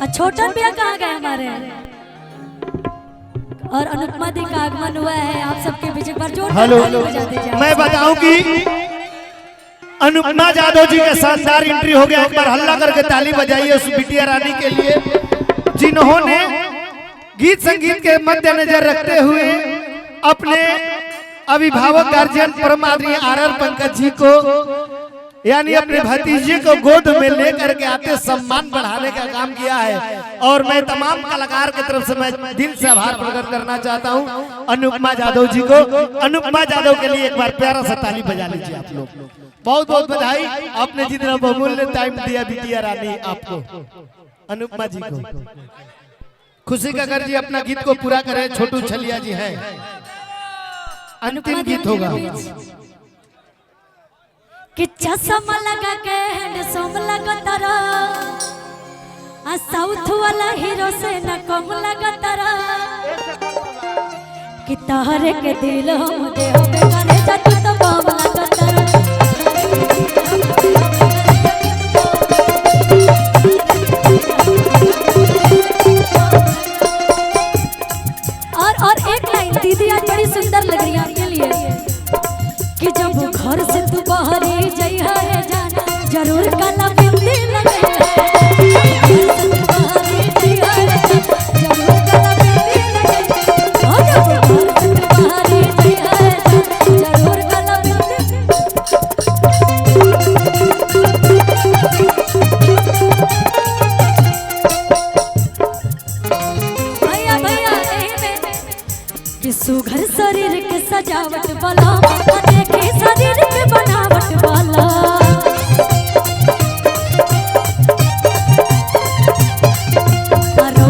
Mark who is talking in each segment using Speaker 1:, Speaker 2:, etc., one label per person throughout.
Speaker 1: छोटा भैया कहाँ गए हमारे? और अनुपमा दी का आगमन हुआ है आप सबके बीच। एक बार जोरदार ताली बजा दीजिए।
Speaker 2: मैं बताऊं कि अनुपमा जादव जी का शानदार एंट्री हो गया। एक बार हल्ला करके ताली बजाइए उस बिटिया रानी के लिए जिन्होंने गीत संगीत के मद्देनजर रखते हुए अपने अभिभावक गार्जियन परम आदरणीय आर पंकज जी को यानी अपने भतीजे को गोद में लेकर के आते सम्मान बढ़ाने का काम किया है। और मैं तमाम कलाकार की तरफ से मैं दिल से आभार प्रकट करना चाहता हूं अनुपमा जादव जी को। अनुपमा जादव के लिए एक बार प्यारा सा ताली बजा लीजिए आप लोग। बहुत बहुत बधाई, आपने जितना बहुमूल्य टाइम दिया बिटिया रानी आपको, अनुपमा जी को। खुशी का कर जी अपना गीत को पूरा करें। छोटू छलिया जी हैं, अंतिम गीत होगा।
Speaker 1: कि चश्मा लगा के हैंडसम लगा तारा साउथ वाला हीरो से न कम लगा तारा कि तारे के दिल हम दे हमें करे जातू तो बम लगा तारा। और एक लाइन दीदी आज बड़ी सुंदर लग रही है आपके लिए कि जब घर से तू बाहर ही जाइए है जाना जरूर काला बिंदी लगे कि सुघर शरीर के सजावट वाला देखे शरीर के बनावट वाला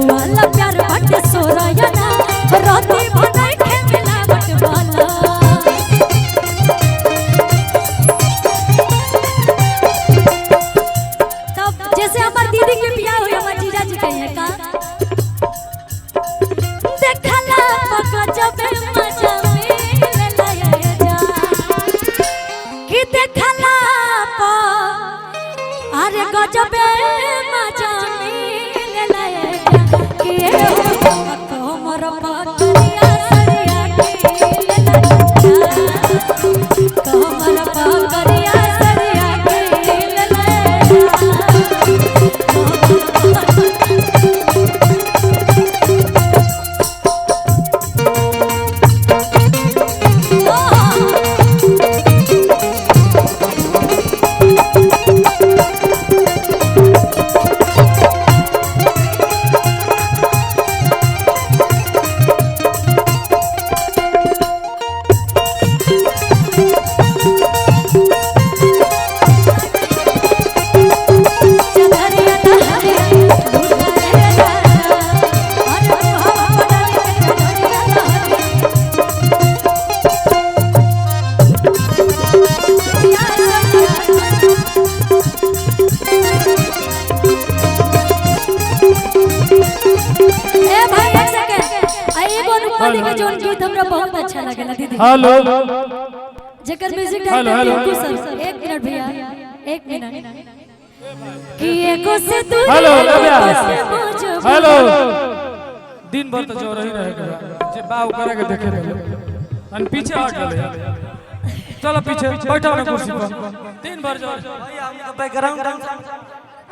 Speaker 1: वाला प्यार बट सोरायना राती बनाई के मिलावट वाला। तब जैसे हमार दीदी के बियाह हुई हमार जीजा जी कहिए का जब मजा मिले लाया जा कि देखला पा अरे गजब मजा मिले लाया जा कि कमर पकड़िया सरिया के लाया कमर पकड़िया सरिया के लाया। जोन गीत हमरा बहुत अच्छा लगला दीदी। हेलो जेकर म्यूजिक डायरेक्टर सर 1 मिनट भैया 1 मिनट कि एको से दूर हेलो
Speaker 3: दिन भर तो जो रही रहेगा जे बाऊ करे के देखे रहे अन पीछे हट गए। चलो पीछे बैठो ना कुर्सी पर। दिन भर जो भाई हम बैकग्राउंड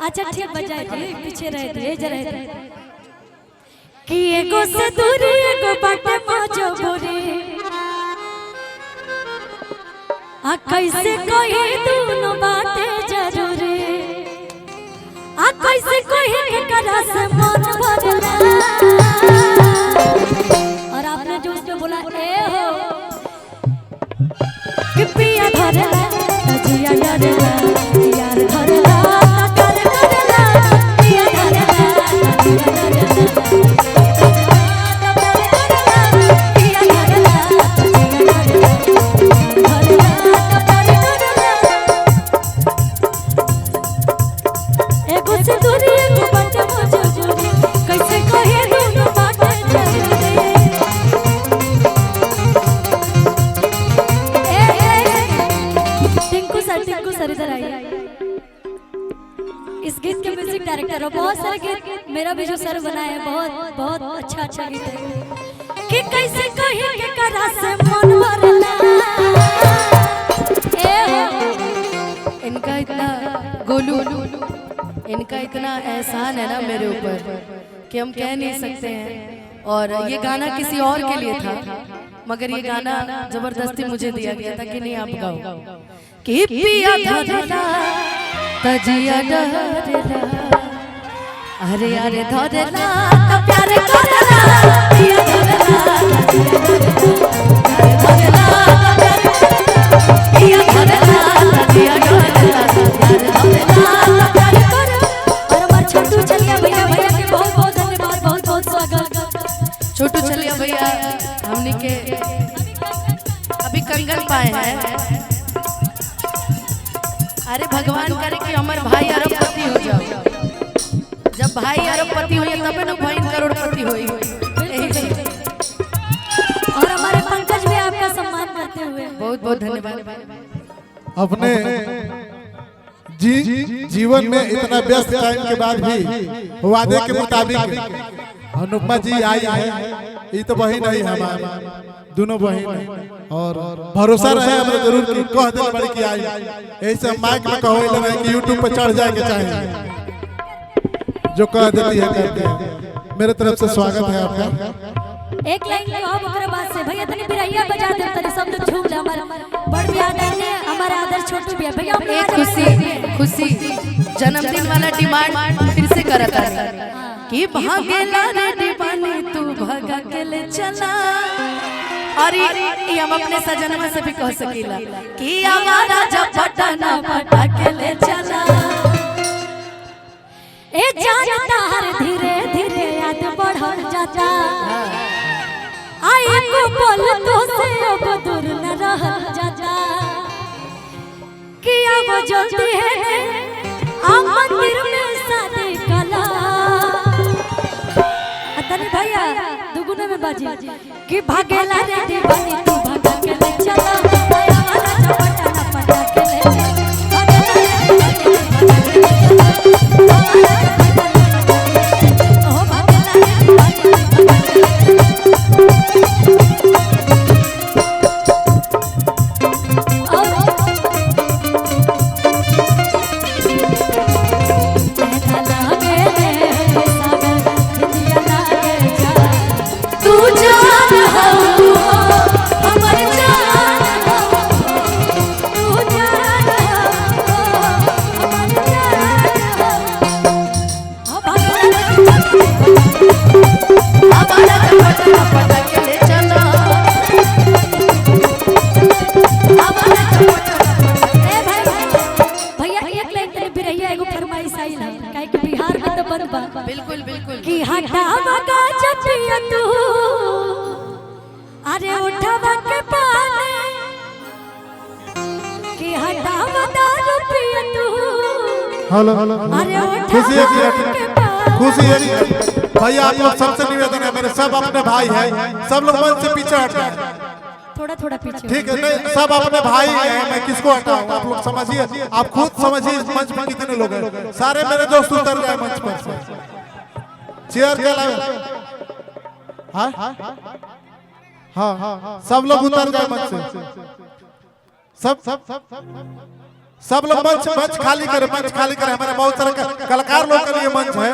Speaker 1: अच्छा ठीक बजाए थे पीछे रहे थे जरा कि एको से दूर एको बाटे मौजो भोरे आ कैसे कहे दोनों बातें जरूरी आ कैसे कहे के करा से मन बदला। और आपने जो उसने बोला ए हो कि पिया धरला जिया धरला यार धरला कर धरला पिया धरला जिया धरला इधर आइए। करो, बहुत सारे गीत मेरा भी जो सर बनाया है बहुत बहुत अच्छा गीत है कि कैसे कहीं के करा से मन भरला।
Speaker 4: इनका इतना गोलू, इनका इतना एहसान है ना मेरे ऊपर कि हम कह नहीं सकते हैं। और ये गाना किसी और के लिए था, मगर ये गाना जबरदस्ती मुझे दिया गया था कि नहीं आप गाओ। कि पिया धरला तजिया डरला, अरे अरे धरला तो प्यार करला, पिया धरला पिया धरला तजिया डरला, प्यार करला।
Speaker 1: और हमारे छोटू चलिया भैया के बहुत बहुत धन्यवाद, बहुत बहुत स्वागत।
Speaker 4: छोटू चलिया भैया हमने के अभी कंगन पाए हैं। अरे भगवान करे कि हमारे भाई अरबपति हो जाओ। जब भाई अरबपति हुए तब ना बहन करोड़पति हुई।
Speaker 1: और हमारे पंकज भी आपका सम्मान करते हुए
Speaker 4: बहुत बहुत धन्यवाद।
Speaker 2: अपने जीवन में इतना व्यस्त टाइम के बाद भी वादे के मुताबिक अनुपमा जी आई है। ये तो बहन है हमारी, दोनों बहन, और भरोसा रहे हमें जरूर कि कह दे बड़ी की आई। ऐसे माइक में कहो ले रहे कि यूट्यूब पर चढ़ जाएंगे चाहिए, जो कह देती है करते हैं। मेरे तरफ से स्वागत है आपका।
Speaker 1: एक लाइन कहो ओकरा बाद से भैया तनी बिरैया बजा दे, तनी सब लोग झूम ले। हमारा बड़ बियाह ने हमारे आदर छोटू भी है भैया।
Speaker 4: एक खुशी जन्मदिन वाला डिमांड फिर से करता है कि भागेला रे दीवानी तू भागा के ले चला। और ये हम अपने सजनवा से भी कह सकीला कि हमारा जब पटना पटा के ले चला।
Speaker 1: ए जानता हर धीरे धीरे याद बढ़ जाता, आई को बोल तो से अब दूर न रह जाता। कि अब जल्दी है आ मंदिर में शादी कला। तनी भैया दुगुने में बाजी कि भागेला रे दीवानी तू भागा के ले चला, आया वाला चपटा ना पटा के ले चला। भागेला रे दीवानी तू भागा के ले चला, ओ भागेला रे
Speaker 4: बिल्कुल बिल्कुल
Speaker 1: कि हटावा का चपिया तू, अरे उठावा के पानी कि हटावा दारू पिया तू।
Speaker 2: हेलो
Speaker 1: अरे
Speaker 2: खुशी
Speaker 1: उठावा के पानी।
Speaker 2: खुशी है भैया, आप लोग सबसे निवेदन है, मेरे सब अपने भाई हैं, सब लोग मंच से पीछे हट जाए।
Speaker 1: थोड़ा पीछे
Speaker 2: ठीक है, नहीं सब अपने भाई हैं, मैं किसको हटाऊं? आप लोग समझिए, आप खुद समझिए इस मंच में कितने लोग हैं। सारे मेरे दोस्त उतर गए मंच पर, चेयर के अलावा। हाँ, सब लोग उतर गए मंच से। सब लोग मंच खाली करें, मंच खाली करें। हमारे बहुत सारे कलाकार लोग के लिए मंच है।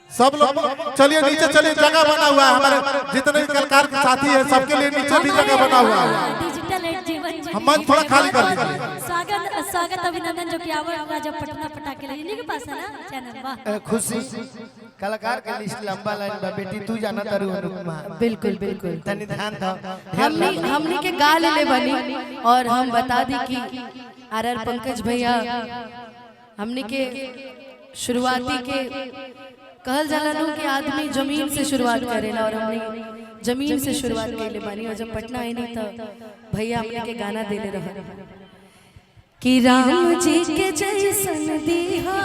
Speaker 2: सब लोग चलिए नीचे, चलिए जगह बना हुआ है। हमारे जितने कलाकार के साथी हैं सबके लिए नीचे भी जगह बना हुआ है।
Speaker 1: डिजिटल जीवन
Speaker 2: हम मंच थोड़ा खाली कर दीजिए।
Speaker 1: स्वागत अभिनंदन जो कि आवाज राजा पटना पटाके ले इन्हीं के पास है ना चैनल। वाह
Speaker 5: खुशी कलाकार के लिस्ट लंबा लाइन बा बेटी, तू जाना तारू अनुपमा।
Speaker 4: बिल्कुल बिल्कुल
Speaker 5: तनी ध्यान दो।
Speaker 4: हमनी के गा ले बनी। और हम बता दी कि आर पंकज भैया हमनी के शुरुआती के कहल जाला नु कि आदमी जमीन से शुरुआत करेला, और हमने जमीन से शुरुआत कैले बानी। और जब पटना आई नहीं तो भैया हमने के गाना देले रहे कि राम जी के जैसन दीहा,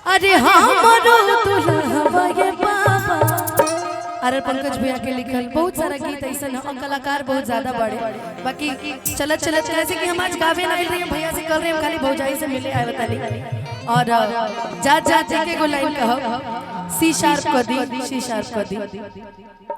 Speaker 4: अरे हमरो दुल्हवा ये बाबा। आर पंकज भैया के लिखल बहुत सारा गीत ऐसा है और कलाकार बहुत ज्यादा बड़े। बाकी चलत चलत जैसे कि हम आज गावे ना मिल रही हैं भैया से कल रहे हम खाली भौजाई से मिले आए बताली और जात जात के एगो लाइन कहो सी शार्प को दी सी शार्प को दी